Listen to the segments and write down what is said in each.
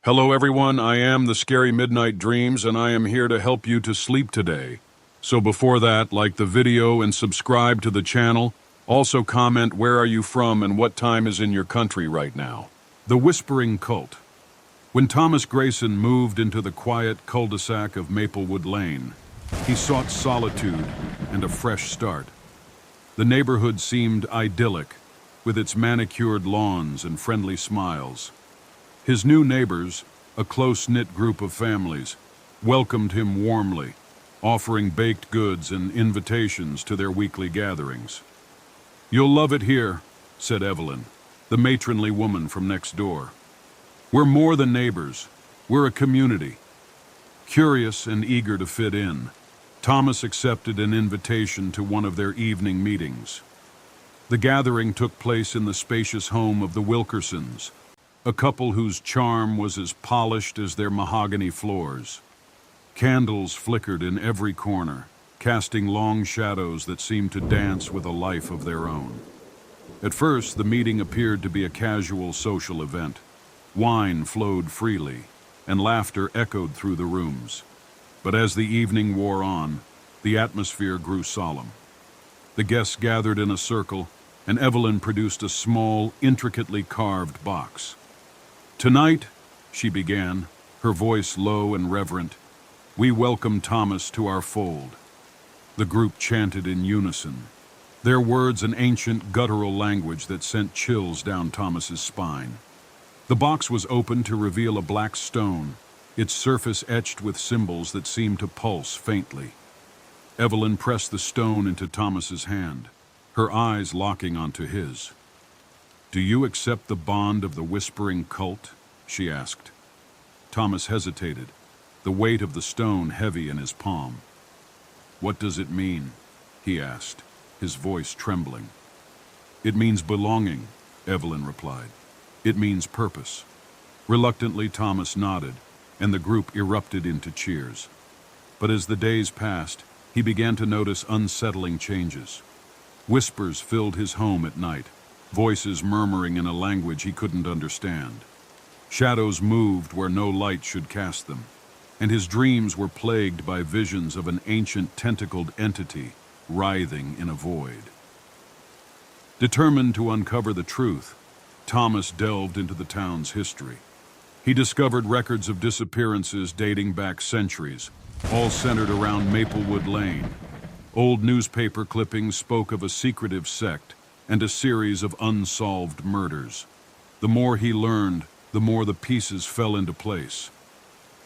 Hello everyone, I am the Scary Midnight Dreams and I am here to help you to sleep today. So before that, like the video and subscribe to the channel. Also comment where are you from and what time is in your country right now. The Whispering Cult. When Thomas Grayson moved into the quiet cul-de-sac of Maplewood Lane, he sought solitude and a fresh start. The neighborhood seemed idyllic, with its manicured lawns and friendly smiles. His new neighbors, a close-knit group of families, welcomed him warmly, offering baked goods and invitations to their weekly gatherings. "You'll love it here," said Evelyn, the matronly woman from next door. "We're more than neighbors. We're a community." Curious and eager to fit in, Thomas accepted an invitation to one of their evening meetings. The gathering took place in the spacious home of the Wilkersons, a couple whose charm was as polished as their mahogany floors. Candles flickered in every corner, casting long shadows that seemed to dance with a life of their own. At first, the meeting appeared to be a casual social event. Wine flowed freely, and laughter echoed through the rooms. But as the evening wore on, the atmosphere grew solemn. The guests gathered in a circle, and Evelyn produced a small, intricately carved box. "Tonight," she began, her voice low and reverent, "we welcome Thomas to our fold." The group chanted in unison, their words an ancient guttural language that sent chills down Thomas's spine. The box was opened to reveal a black stone, its surface etched with symbols that seemed to pulse faintly. Evelyn pressed the stone into Thomas's hand, her eyes locking onto his. "Do you accept the bond of the Whispering Cult?" she asked. Thomas hesitated, the weight of the stone heavy in his palm. "What does it mean?" he asked, his voice trembling. "It means belonging," Evelyn replied. "It means purpose." Reluctantly, Thomas nodded, and the group erupted into cheers. But as the days passed, he began to notice unsettling changes. Whispers filled his home at night, voices murmuring in a language he couldn't understand. Shadows moved where no light should cast them, and his dreams were plagued by visions of an ancient tentacled entity writhing in a void. Determined to uncover the truth, Thomas delved into the town's history. He discovered records of disappearances dating back centuries, all centered around Maplewood Lane. Old newspaper clippings spoke of a secretive sect and a series of unsolved murders. The more he learned, the more the pieces fell into place.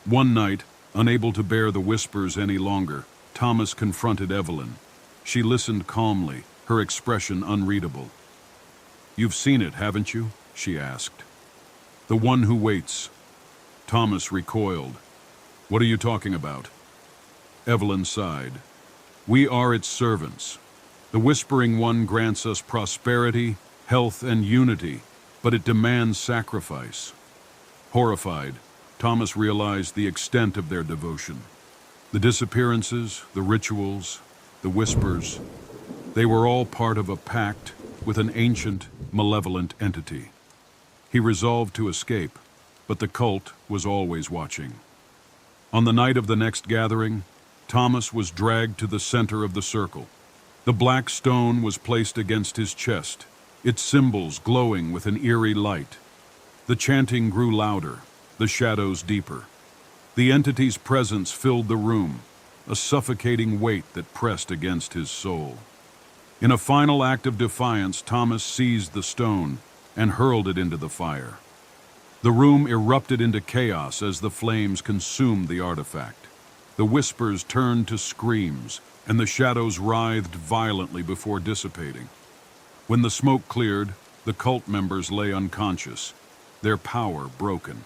One night, unable to bear the whispers any longer, Thomas confronted Evelyn. She listened calmly, her expression unreadable. "You've seen it, haven't you?" she asked. "The one who waits." Thomas recoiled. "What are you talking about?" Evelyn sighed. "We are its servants. The Whispering One grants us prosperity, health, and unity, but it demands sacrifice." Horrified, Thomas realized the extent of their devotion. The disappearances, the rituals, the whispers, they were all part of a pact with an ancient, malevolent entity. He resolved to escape, but the cult was always watching. On the night of the next gathering, Thomas was dragged to the center of the circle. The black stone was placed against his chest, its symbols glowing with an eerie light. The chanting grew louder, the shadows deeper. The entity's presence filled the room, a suffocating weight that pressed against his soul. In a final act of defiance, Thomas seized the stone and hurled it into the fire. The room erupted into chaos as the flames consumed the artifact. The whispers turned to screams, and the shadows writhed violently before dissipating. When the smoke cleared, the cult members lay unconscious, their power broken.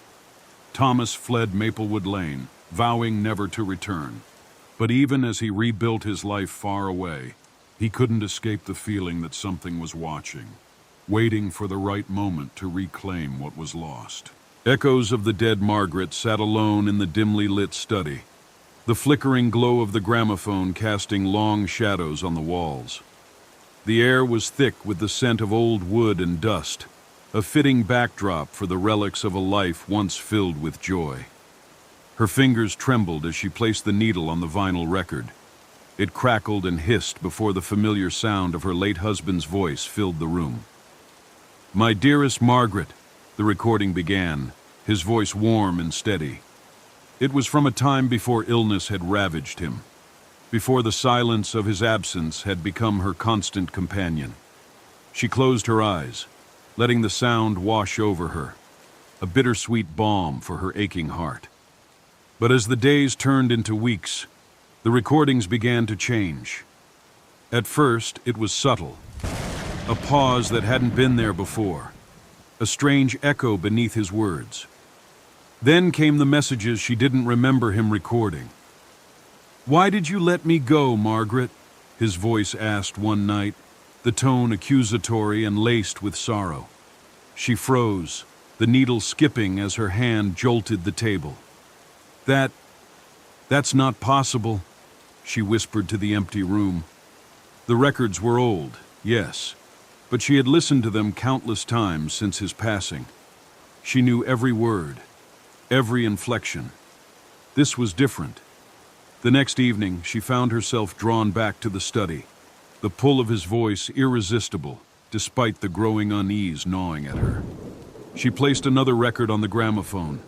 Thomas fled Maplewood Lane, vowing never to return. But even as he rebuilt his life far away, he couldn't escape the feeling that something was watching, waiting for the right moment to reclaim what was lost. Echoes of the dead Margaret sat alone in the dimly lit study, the flickering glow of the gramophone casting long shadows on the walls. The air was thick with the scent of old wood and dust, a fitting backdrop for the relics of a life once filled with joy. Her fingers trembled as she placed the needle on the vinyl record. It crackled and hissed before the familiar sound of her late husband's voice filled the room. "My dearest Margaret," the recording began, his voice warm and steady. It was from a time before illness had ravaged him, before the silence of his absence had become her constant companion. She closed her eyes, letting the sound wash over her, a bittersweet balm for her aching heart. But as the days turned into weeks, the recordings began to change. At first, it was subtle, a pause that hadn't been there before, a strange echo beneath his words. Then came the messages she didn't remember him recording. "Why did you let me go, Margaret?" his voice asked one night, the tone accusatory and laced with sorrow. She froze, the needle skipping as her hand jolted the table. That's not possible," she whispered to the empty room. The records were old, yes, but she had listened to them countless times since his passing. She knew every word, every inflection. This was different. The next evening, she found herself drawn back to the study, the pull of his voice irresistible, despite the growing unease gnawing at her. She placed another record on the gramophone,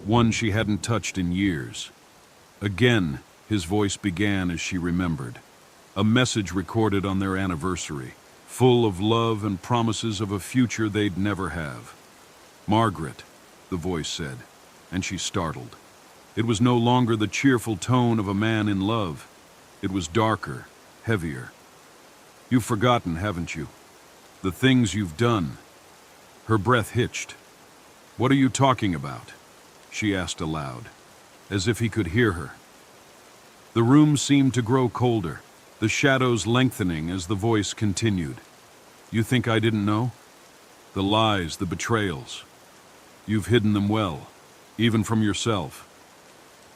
one she hadn't touched in years. Again, his voice began as she remembered, a message recorded on their anniversary, full of love and promises of a future they'd never have. "Margaret," the voice said, and she startled. It was no longer the cheerful tone of a man in love. It was darker, heavier. "You've forgotten, haven't you? The things you've done." Her breath hitched. "What are you talking about?" she asked aloud, as if he could hear her. The room seemed to grow colder, the shadows lengthening as the voice continued. "You think I didn't know? The lies, the betrayals. You've hidden them well, even from yourself.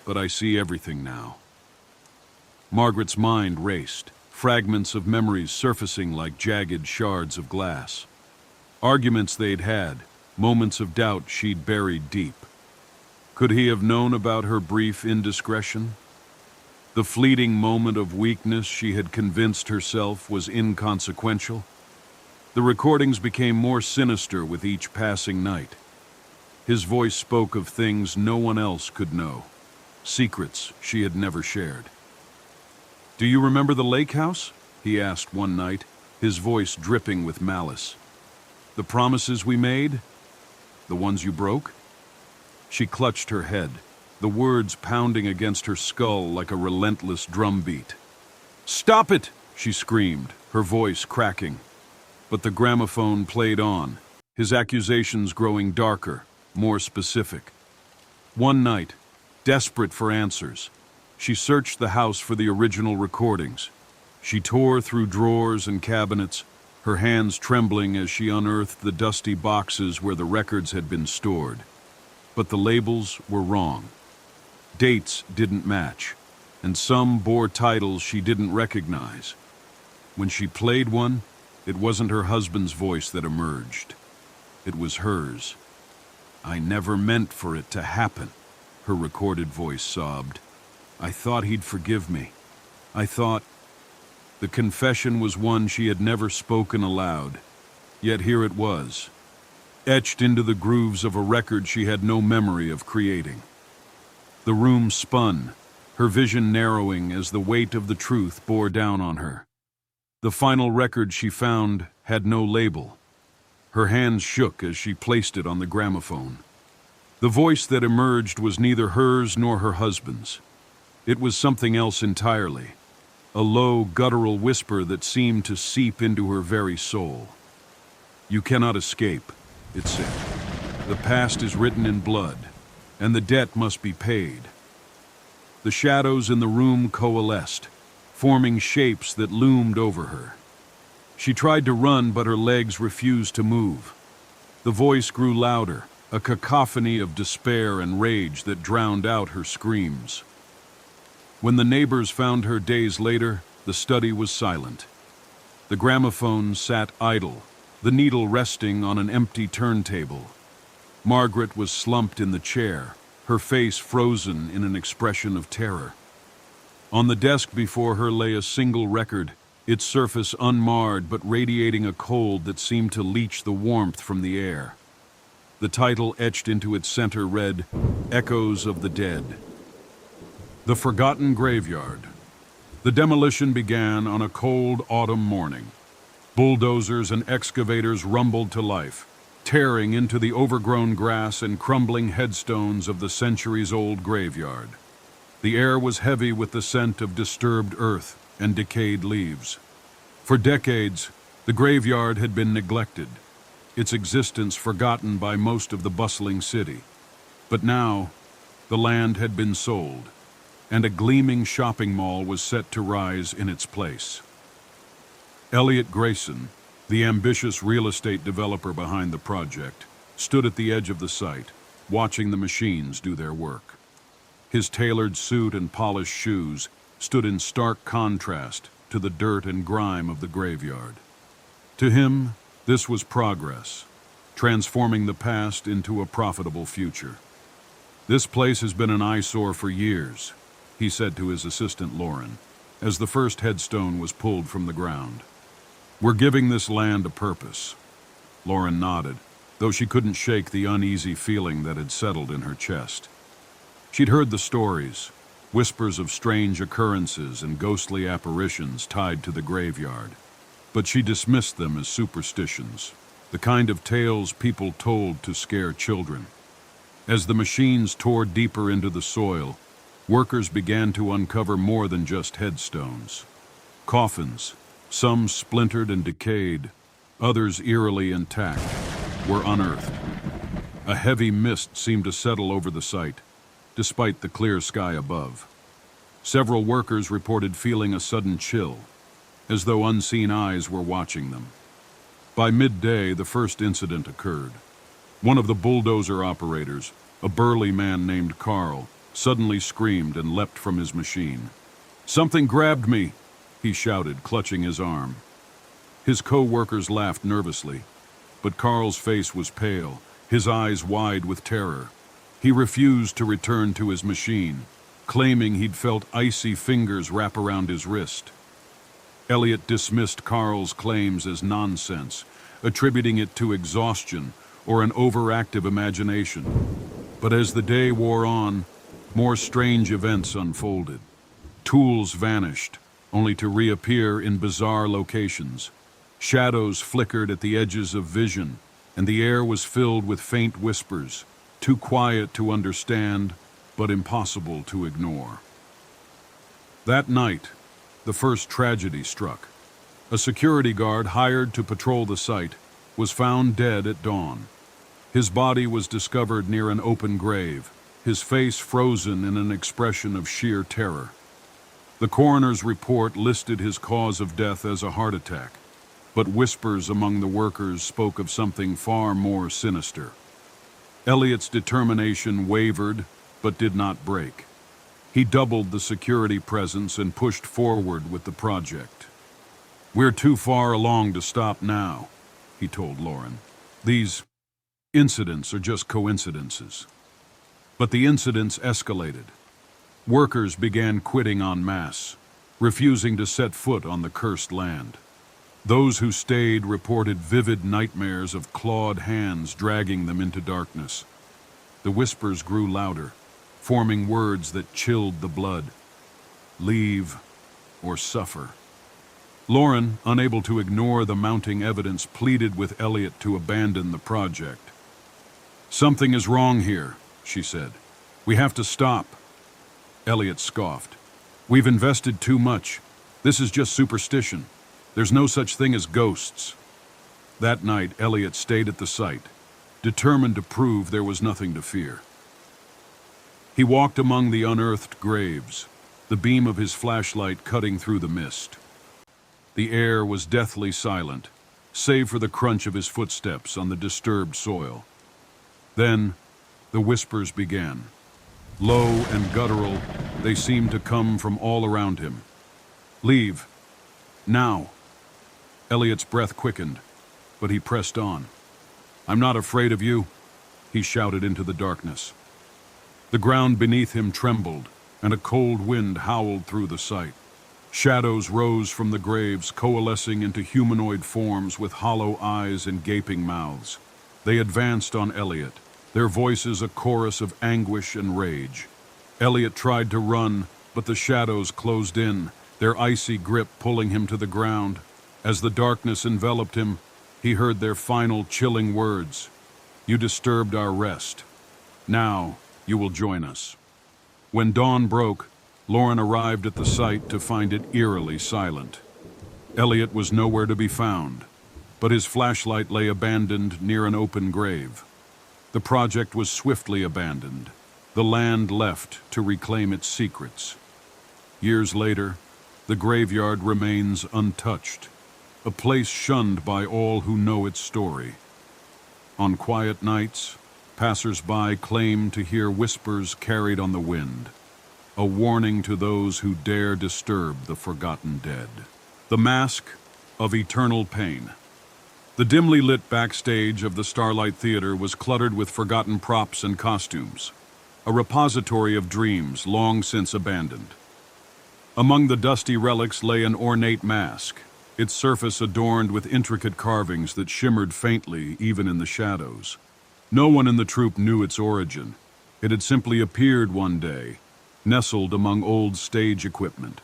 But I see everything now." Margaret's mind raced, fragments of memories surfacing like jagged shards of glass. Arguments they'd had, moments of doubt she'd buried deep. Could he have known about her brief indiscretion? The fleeting moment of weakness she had convinced herself was inconsequential? The recordings became more sinister with each passing night. His voice spoke of things no one else could know, secrets she had never shared. "Do you remember the lake house?" he asked one night, his voice dripping with malice. "The promises we made? The ones you broke?" She clutched her head, the words pounding against her skull like a relentless drumbeat. "Stop it!" she screamed, her voice cracking. But the gramophone played on, his accusations growing darker, more specific. One night, desperate for answers, she searched the house for the original recordings. She tore through drawers and cabinets, her hands trembling as she unearthed the dusty boxes where the records had been stored. But the labels were wrong. Dates didn't match, and some bore titles she didn't recognize. When she played one, it wasn't her husband's voice that emerged. It was hers. "I never meant for it to happen," her recorded voice sobbed. "I thought he'd forgive me. I thought—" The confession was one she had never spoken aloud, yet here it was, etched into the grooves of a record she had no memory of creating. The room spun, her vision narrowing as the weight of the truth bore down on her. The final record she found had no label. Her hands shook as she placed it on the gramophone. The voice that emerged was neither hers nor her husband's. It was something else entirely, a low, guttural whisper that seemed to seep into her very soul. "You cannot escape," it said. "The past is written in blood, and the debt must be paid." The shadows in the room coalesced, forming shapes that loomed over her. She tried to run, but her legs refused to move. The voice grew louder, a cacophony of despair and rage that drowned out her screams. When the neighbors found her days later, the study was silent. The gramophone sat idle, the needle resting on an empty turntable. Margaret was slumped in the chair, her face frozen in an expression of terror. On the desk before her lay a single record, its surface unmarred but radiating a cold that seemed to leach the warmth from the air. The title etched into its center read, "Echoes of the Dead." The Forgotten Graveyard. The demolition began on a cold autumn morning. Bulldozers and excavators rumbled to life, tearing into the overgrown grass and crumbling headstones of the centuries-old graveyard. The air was heavy with the scent of disturbed earth and decayed leaves. For decades, the graveyard had been neglected, its existence forgotten by most of the bustling city. But now, the land had been sold, and a gleaming shopping mall was set to rise in its place. Elliot Grayson, the ambitious real estate developer behind the project, stood at the edge of the site, watching the machines do their work. His tailored suit and polished shoes stood in stark contrast to the dirt and grime of the graveyard. To him, this was progress, transforming the past into a profitable future. "This place has been an eyesore for years," he said to his assistant Lauren, as the first headstone was pulled from the ground. "We're giving this land a purpose." Lauren nodded, though she couldn't shake the uneasy feeling that had settled in her chest. She'd heard the stories, whispers of strange occurrences and ghostly apparitions tied to the graveyard, but she dismissed them as superstitions, the kind of tales people told to scare children. As the machines tore deeper into the soil, workers began to uncover more than just headstones. Coffins, some splintered and decayed, others eerily intact, were unearthed. A heavy mist seemed to settle over the site, despite the clear sky above. Several workers reported feeling a sudden chill, as though unseen eyes were watching them. By midday, the first incident occurred. One of the bulldozer operators, a burly man named Carl, suddenly screamed and leapt from his machine. "Something grabbed me," he shouted, clutching his arm. His co-workers laughed nervously, but Carl's face was pale, his eyes wide with terror. He refused to return to his machine, claiming he'd felt icy fingers wrap around his wrist. Elliot dismissed Carl's claims as nonsense, attributing it to exhaustion or an overactive imagination. But as the day wore on, more strange events unfolded. Tools vanished, only to reappear in bizarre locations. Shadows flickered at the edges of vision, and the air was filled with faint whispers, too quiet to understand, but impossible to ignore. That night, the first tragedy struck. A security guard hired to patrol the site was found dead at dawn. His body was discovered near an open grave, his face frozen in an expression of sheer terror. The coroner's report listed his cause of death as a heart attack, but whispers among the workers spoke of something far more sinister. Elliot's determination wavered, but did not break. He doubled the security presence and pushed forward with the project. "We're too far along to stop now," he told Lauren. "These incidents are just coincidences." But the incidents escalated. Workers began quitting en masse, refusing to set foot on the cursed land. Those who stayed reported vivid nightmares of clawed hands dragging them into darkness. The whispers grew louder, forming words that chilled the blood. Leave or suffer. Lauren, unable to ignore the mounting evidence, pleaded with Elliot to abandon the project. "Something is wrong here," she said. "We have to stop." Elliot scoffed. "We've invested too much. This is just superstition. There's no such thing as ghosts." That night, Elliot stayed at the site, determined to prove there was nothing to fear. He walked among the unearthed graves, the beam of his flashlight cutting through the mist. The air was deathly silent, save for the crunch of his footsteps on the disturbed soil. Then, the whispers began. Low and guttural, they seemed to come from all around him. "Leave. Now." Elliot's breath quickened. but he pressed on. "I'm not afraid of you," he shouted into the darkness. The ground beneath him trembled, and a cold wind howled through the sight. Shadows rose from the graves, coalescing into humanoid forms with hollow eyes and gaping mouths. They advanced on Elliot, their voices a chorus of anguish and rage. Elliot tried to run, but the shadows closed in, their icy grip pulling him to the ground. As the darkness enveloped him, he heard their final chilling words. "You disturbed our rest. Now you will join us." When dawn broke, Lauren arrived at the site to find it eerily silent. Elliot was nowhere to be found, but his flashlight lay abandoned near an open grave. The project was swiftly abandoned, the land left to reclaim its secrets. Years later, the graveyard remains untouched, a place shunned by all who know its story. On quiet nights, passers-by claim to hear whispers carried on the wind, a warning to those who dare disturb the forgotten dead. The Mask of Eternal Pain. The dimly lit backstage of the Starlight Theater was cluttered with forgotten props and costumes, a repository of dreams long since abandoned. Among the dusty relics lay an ornate mask, its surface adorned with intricate carvings that shimmered faintly even in the shadows. No one in the troupe knew its origin. It had simply appeared one day, nestled among old stage equipment.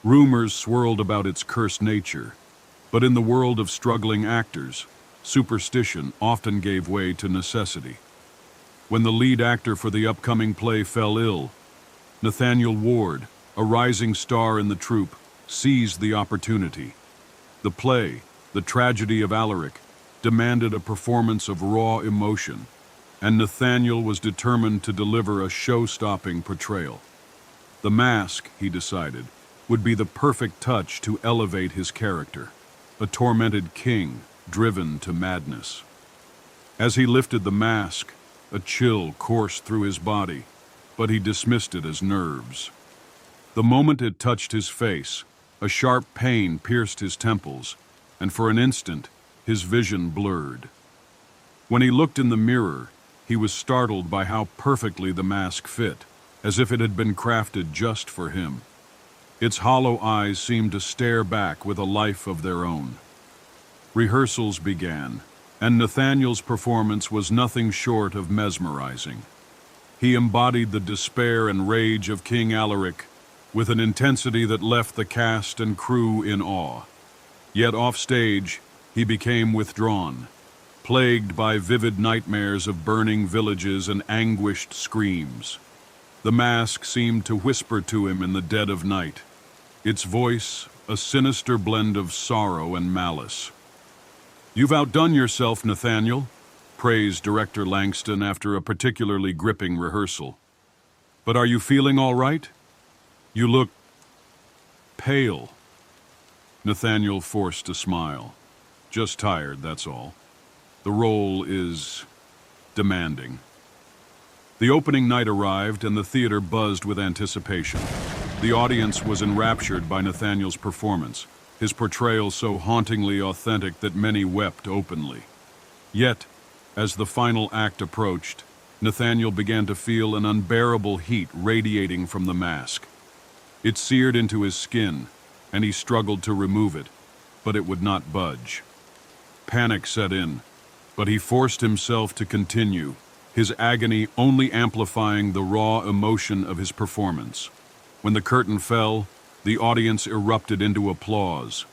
Rumors swirled about its cursed nature, but in the world of struggling actors, superstition often gave way to necessity. When the lead actor for the upcoming play fell ill, Nathaniel Ward, a rising star in the troupe, seized the opportunity. The play, The Tragedy of Alaric, demanded a performance of raw emotion, and Nathaniel was determined to deliver a show-stopping portrayal. The mask, he decided, would be the perfect touch to elevate his character, a tormented king driven to madness. As he lifted the mask, a chill coursed through his body, but he dismissed it as nerves. The moment it touched his face, a sharp pain pierced his temples, and for an instant, his vision blurred. When he looked in the mirror, he was startled by how perfectly the mask fit, as if it had been crafted just for him. Its hollow eyes seemed to stare back with a life of their own. Rehearsals began, and Nathaniel's performance was nothing short of mesmerizing. He embodied the despair and rage of King Alaric with an intensity that left the cast and crew in awe. Yet offstage, he became withdrawn, plagued by vivid nightmares of burning villages and anguished screams. The mask seemed to whisper to him in the dead of night, its voice a sinister blend of sorrow and malice. "You've outdone yourself, Nathaniel," praised Director Langston after a particularly gripping rehearsal. "But are you feeling all right? You look pale." Nathaniel forced a smile. "Just tired, that's all. The role is demanding." The opening night arrived and the theater buzzed with anticipation. The audience was enraptured by Nathaniel's performance, his portrayal so hauntingly authentic that many wept openly. Yet, as the final act approached, Nathaniel began to feel an unbearable heat radiating from the mask. It seared into his skin, and he struggled to remove it, but it would not budge. Panic set in, but he forced himself to continue, his agony only amplifying the raw emotion of his performance. When the curtain fell, the audience erupted into applause,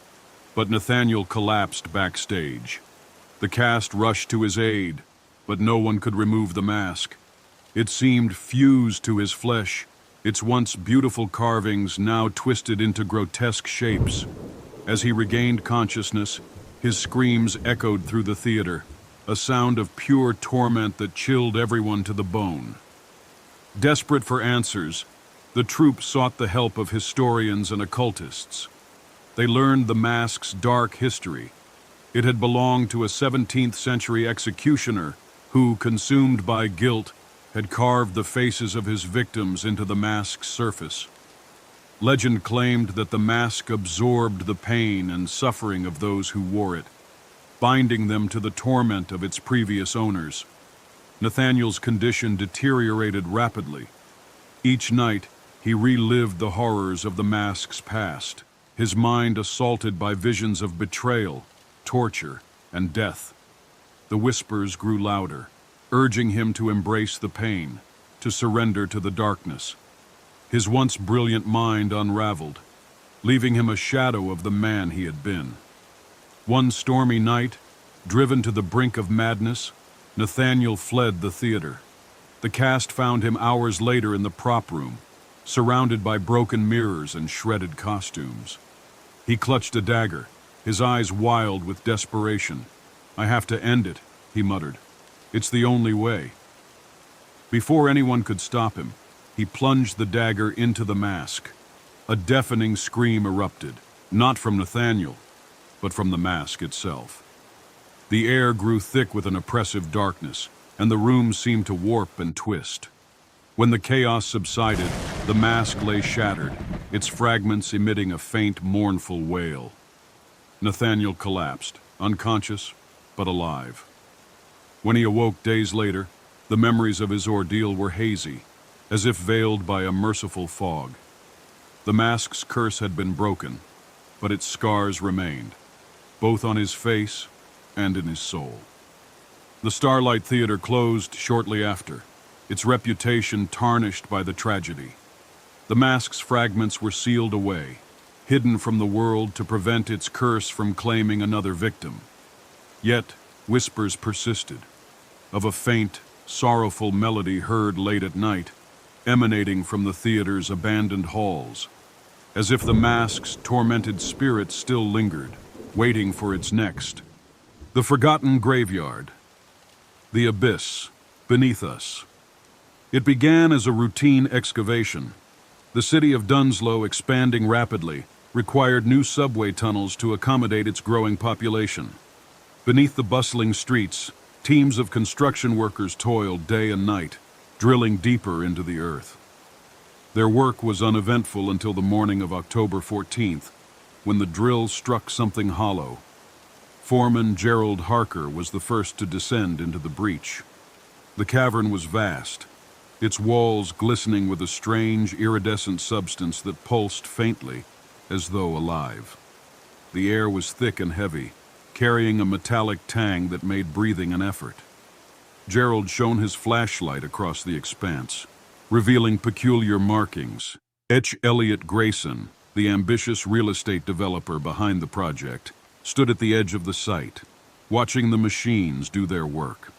but Nathaniel collapsed backstage. The cast rushed to his aid, but no one could remove the mask. It seemed fused to his flesh, its once beautiful carvings now twisted into grotesque shapes. As he regained consciousness, his screams echoed through the theater, a sound of pure torment that chilled everyone to the bone. Desperate for answers, the troupe sought the help of historians and occultists. They learned the mask's dark history. It had belonged to a 17th century executioner who, consumed by guilt, had carved the faces of his victims into the mask's surface. Legend claimed that the mask absorbed the pain and suffering of those who wore it. binding them to the torment of its previous owners. Nathaniel's condition deteriorated rapidly. Each night, he relived the horrors of the mask's past, his mind assaulted by visions of betrayal, torture, and death. The whispers grew louder, urging him to embrace the pain, to surrender to the darkness. His once brilliant mind unraveled, leaving him a shadow of the man he had been. One stormy night, driven to the brink of madness, Nathaniel fled the theater. The cast found him hours later in the prop room, surrounded by broken mirrors and shredded costumes. He clutched a dagger, his eyes wild with desperation. "I have to end it," he muttered. "It's the only way." Before anyone could stop him, he plunged the dagger into the mask. A deafening scream erupted, not from Nathaniel, but from the mask itself. The air grew thick with an oppressive darkness, and the room seemed to warp and twist. When the chaos subsided, the mask lay shattered, its fragments emitting a faint, mournful wail. Nathaniel collapsed, unconscious, but alive. When he awoke days later, the memories of his ordeal were hazy, as if veiled by a merciful fog. The mask's curse had been broken, but its scars remained, both on his face and in his soul. The Starlight Theater closed shortly after, its reputation tarnished by the tragedy. The mask's fragments were sealed away, hidden from the world to prevent its curse from claiming another victim. Yet, whispers persisted, of a faint, sorrowful melody heard late at night, emanating from the theater's abandoned halls, as if the mask's tormented spirit still lingered, waiting for its next. The forgotten graveyard. The abyss beneath us. It began as a routine excavation. The city of Dunslow, expanding rapidly, required new subway tunnels to accommodate its growing population. Beneath the bustling streets, teams of construction workers toiled day and night, drilling deeper into the earth. Their work was uneventful until the morning of October 14th, when the drill struck something hollow. Foreman Gerald Harker was the first to descend into the breach. The cavern was vast, its walls glistening with a strange, iridescent substance that pulsed faintly, as though alive. The air was thick and heavy, carrying a metallic tang that made breathing an effort. Gerald shone his flashlight across the expanse, revealing peculiar markings. H. Elliot Grayson, the ambitious real estate developer behind the project, stood at the edge of the site, watching the machines do their work.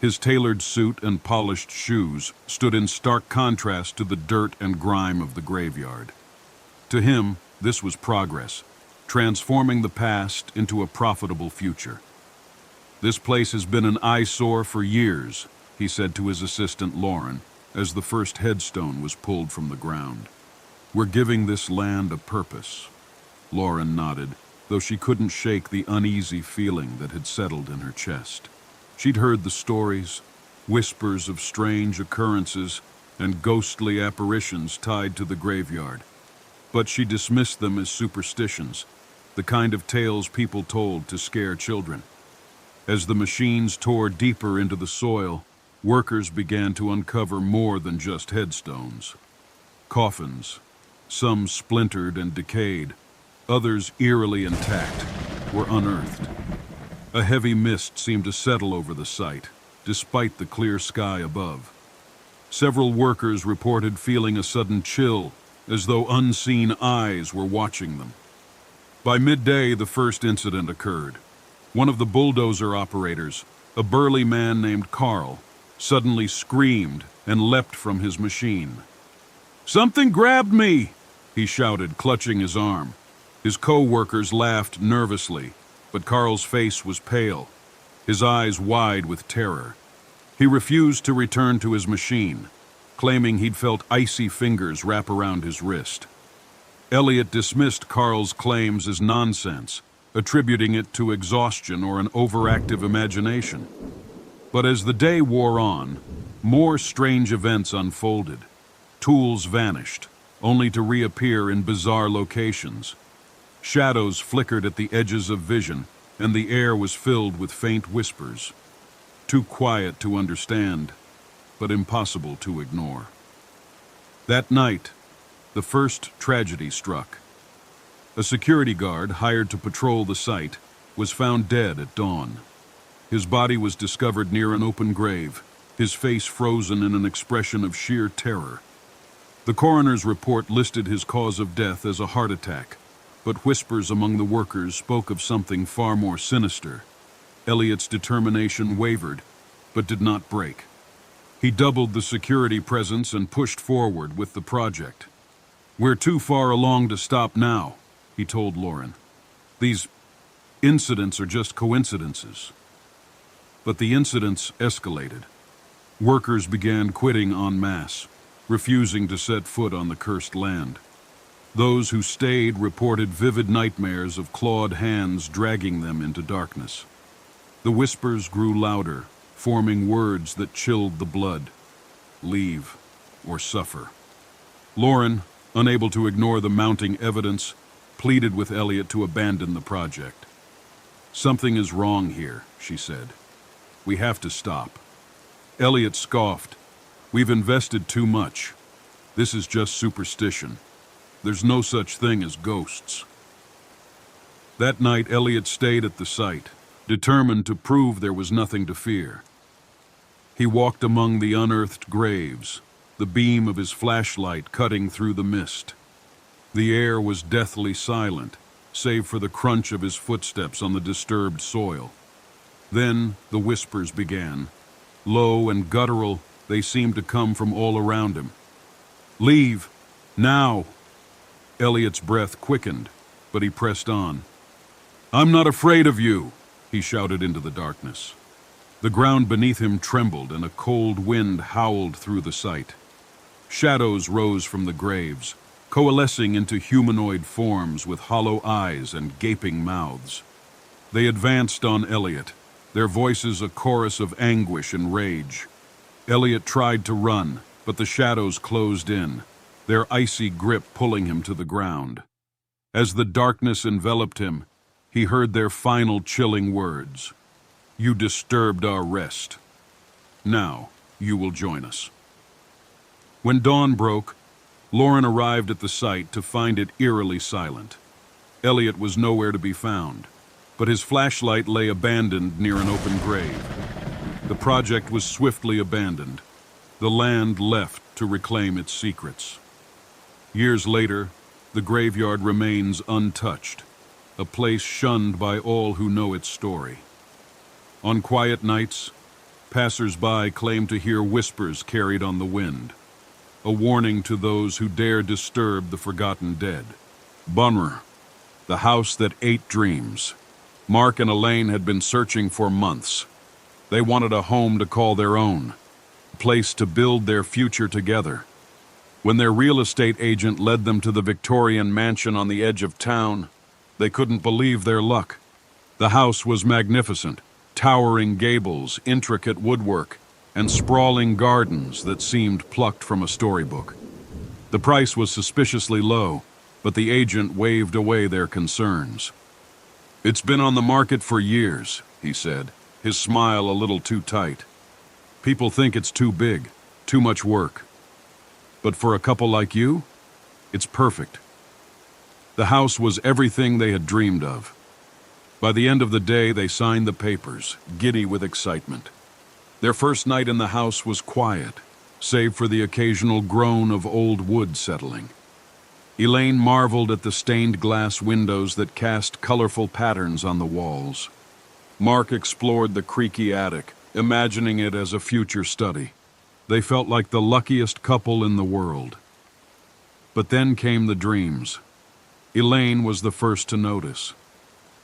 His tailored suit and polished shoes stood in stark contrast to the dirt and grime of the graveyard. To him, this was progress, transforming the past into a profitable future. "This place has been an eyesore for years," he said to his assistant Lauren, as the first headstone was pulled from the ground. "We're giving this land a purpose." Lauren nodded, though she couldn't shake the uneasy feeling that had settled in her chest. She'd heard the stories, whispers of strange occurrences and ghostly apparitions tied to the graveyard, but she dismissed them as superstitions, the kind of tales people told to scare children. As the machines tore deeper into the soil, workers began to uncover more than just headstones. Coffins, some splintered and decayed, others eerily intact, were unearthed. A heavy mist seemed to settle over the site, despite the clear sky above. Several workers reported feeling a sudden chill, as though unseen eyes were watching them. By midday, the first incident occurred. One of the bulldozer operators, a burly man named Carl, suddenly screamed and leapt from his machine. "Something grabbed me!" he shouted, clutching his arm. His co-workers laughed nervously, but Carl's face was pale, his eyes wide with terror. He refused to return to his machine, claiming he'd felt icy fingers wrap around his wrist. Elliot dismissed Carl's claims as nonsense, attributing it to exhaustion or an overactive imagination. But as the day wore on, more strange events unfolded. Tools vanished, only to reappear in bizarre locations. Shadows flickered at the edges of vision, and the air was filled with faint whispers, too quiet to understand, but impossible to ignore. That night, the first tragedy struck. A security guard hired to patrol the site was found dead at dawn. His body was discovered near an open grave, his face frozen in an expression of sheer terror. The coroner's report listed his cause of death as a heart attack, but whispers among the workers spoke of something far more sinister. Elliot's determination wavered, but did not break. He doubled the security presence and pushed forward with the project. "We're too far along to stop now," he told Lauren. "These incidents are just coincidences." But the incidents escalated. Workers began quitting en masse, refusing to set foot on the cursed land. Those who stayed reported vivid nightmares of clawed hands dragging them into darkness. The whispers grew louder, forming words that chilled the blood. Leave or suffer. Lauren, unable to ignore the mounting evidence, pleaded with Elliot to abandon the project. "Something is wrong here," she said. "We have to stop." Elliot scoffed. "We've invested too much. This is just superstition. There's no such thing as ghosts." That night, Elliot stayed at the site, determined to prove there was nothing to fear. He walked among the unearthed graves, the beam of his flashlight cutting through the mist. The air was deathly silent, save for the crunch of his footsteps on the disturbed soil. Then the whispers began. Low and guttural, they seemed to come from all around him. "Leave! Now!" Elliot's breath quickened, but he pressed on. "I'm not afraid of you," he shouted into the darkness. The ground beneath him trembled and a cold wind howled through the site. Shadows rose from the graves, coalescing into humanoid forms with hollow eyes and gaping mouths. They advanced on Elliot, their voices a chorus of anguish and rage. Elliot tried to run, but the shadows closed in, their icy grip pulling him to the ground. As the darkness enveloped him, he heard their final chilling words. "You disturbed our rest. Now you will join us." When dawn broke, Lauren arrived at the site to find it eerily silent. Elliot was nowhere to be found, but his flashlight lay abandoned near an open grave. The project was swiftly abandoned. The land left to reclaim its secrets. Years later, the graveyard remains untouched, a place shunned by all who know its story. On quiet nights, passers-by claim to hear whispers carried on the wind, a warning to those who dare disturb the forgotten dead. Bunner, the house that ate dreams. Mark and Elaine had been searching for months. They wanted a home to call their own, a place to build their future together. When their real estate agent led them to the Victorian mansion on the edge of town, they couldn't believe their luck. The house was magnificent, towering gables, intricate woodwork, and sprawling gardens that seemed plucked from a storybook. The price was suspiciously low, but the agent waved away their concerns. "It's been on the market for years," he said, his smile a little too tight. "People think it's too big, too much work. But for a couple like you, it's perfect." The house was everything they had dreamed of. By the end of the day, they signed the papers, giddy with excitement. Their first night in the house was quiet, save for the occasional groan of old wood settling. Elaine marveled at the stained glass windows that cast colorful patterns on the walls. Mark explored the creaky attic, imagining it as a future study. They felt like the luckiest couple in the world. But then came the dreams. Elaine was the first to notice.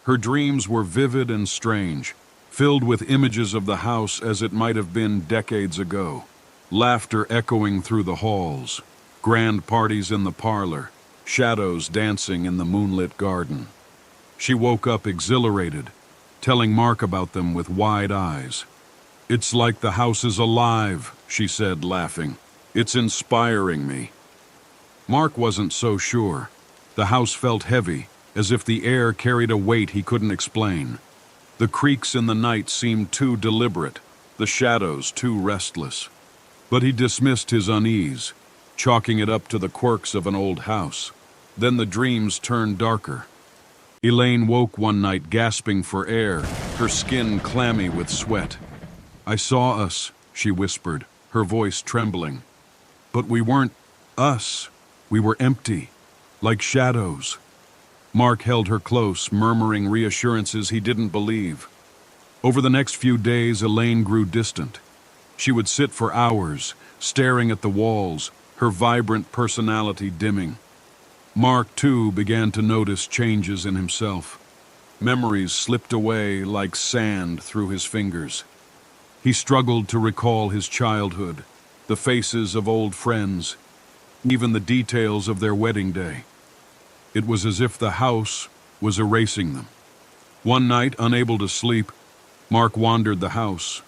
Her dreams were vivid and strange, filled with images of the house as it might have been decades ago. Laughter echoing through the halls, grand parties in the parlor, shadows dancing in the moonlit garden. She woke up exhilarated, telling Mark about them with wide eyes. "It's like the house is alive," she said, laughing. "It's inspiring me." Mark wasn't so sure. The house felt heavy, as if the air carried a weight he couldn't explain. The creaks in the night seemed too deliberate, the shadows too restless. But he dismissed his unease, chalking it up to the quirks of an old house. Then the dreams turned darker. Elaine woke one night gasping for air, her skin clammy with sweat. "I saw us," she whispered, her voice trembling. "But we weren't us. We were empty, like shadows." Mark held her close, murmuring reassurances he didn't believe. Over the next few days, Elaine grew distant. She would sit for hours, staring at the walls, her vibrant personality dimming. Mark, too, began to notice changes in himself. Memories slipped away like sand through his fingers. He struggled to recall his childhood, the faces of old friends, even the details of their wedding day. It was as if the house was erasing them. One night, unable to sleep, Mark wandered the house.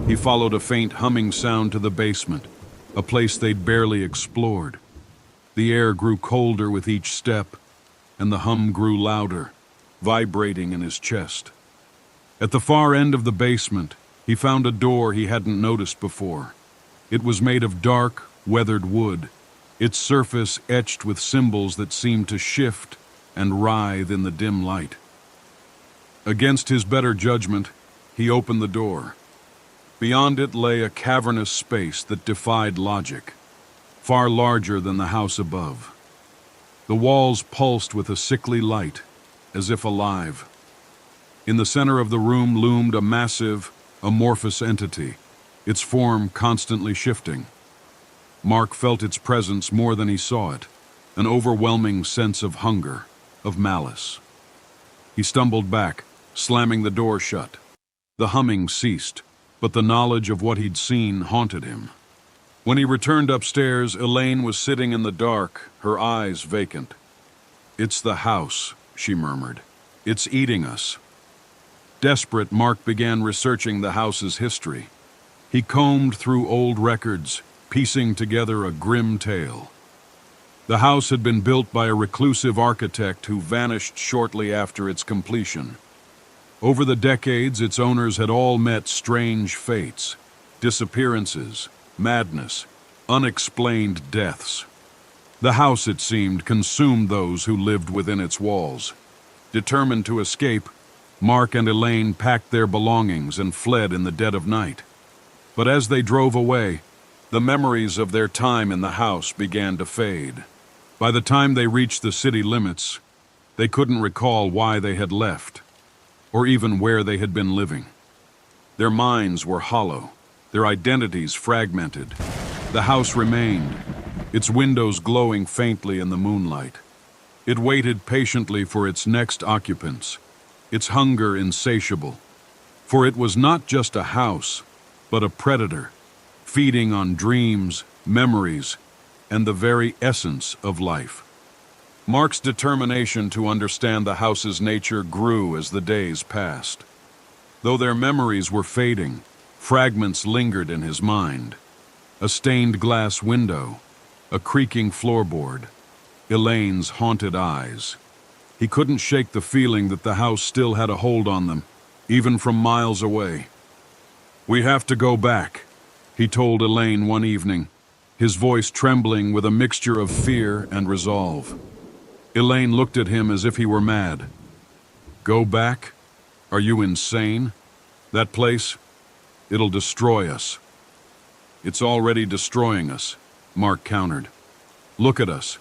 He followed a faint humming sound to the basement, a place they'd barely explored. The air grew colder with each step, and the hum grew louder, vibrating in his chest. At the far end of the basement, he found a door he hadn't noticed before. It was made of dark, weathered wood, its surface etched with symbols that seemed to shift and writhe in the dim light. Against his better judgment, he opened the door. Beyond it lay a cavernous space that defied logic, far larger than the house above. The walls pulsed with a sickly light, as if alive. In the center of the room loomed a massive, amorphous entity, its form constantly shifting. Mark felt its presence more than he saw it, an overwhelming sense of hunger, of malice. He stumbled back, slamming the door shut. The humming ceased, but the knowledge of what he'd seen haunted him. When he returned upstairs, Elaine was sitting in the dark, her eyes vacant. "It's the house," she murmured. "It's eating us." Desperate, Mark began researching the house's history. He combed through old records, piecing together a grim tale. The house had been built by a reclusive architect who vanished shortly after its completion. Over the decades, its owners had all met strange fates, disappearances, madness, unexplained deaths. The house, it seemed, consumed those who lived within its walls. Determined to escape, Mark and Elaine packed their belongings and fled in the dead of night. But as they drove away, the memories of their time in the house began to fade. By the time they reached the city limits, they couldn't recall why they had left, or even where they had been living. Their minds were hollow, their identities fragmented. The house remained, its windows glowing faintly in the moonlight. It waited patiently for its next occupants, its hunger insatiable. For it was not just a house, but a predator, feeding on dreams, memories, and the very essence of life. Mark's determination to understand the house's nature grew as the days passed. Though their memories were fading, fragments lingered in his mind. A stained glass window, a creaking floorboard, Elaine's haunted eyes. He couldn't shake the feeling that the house still had a hold on them, even from miles away. "We have to go back," he told Elaine one evening, his voice trembling with a mixture of fear and resolve. Elaine looked at him as if he were mad. "Go back? Are you insane? That place, it'll destroy us." "It's already destroying us," Mark countered. "Look at us.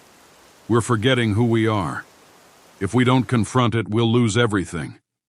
We're forgetting who we are. If we don't confront it, we'll lose everything."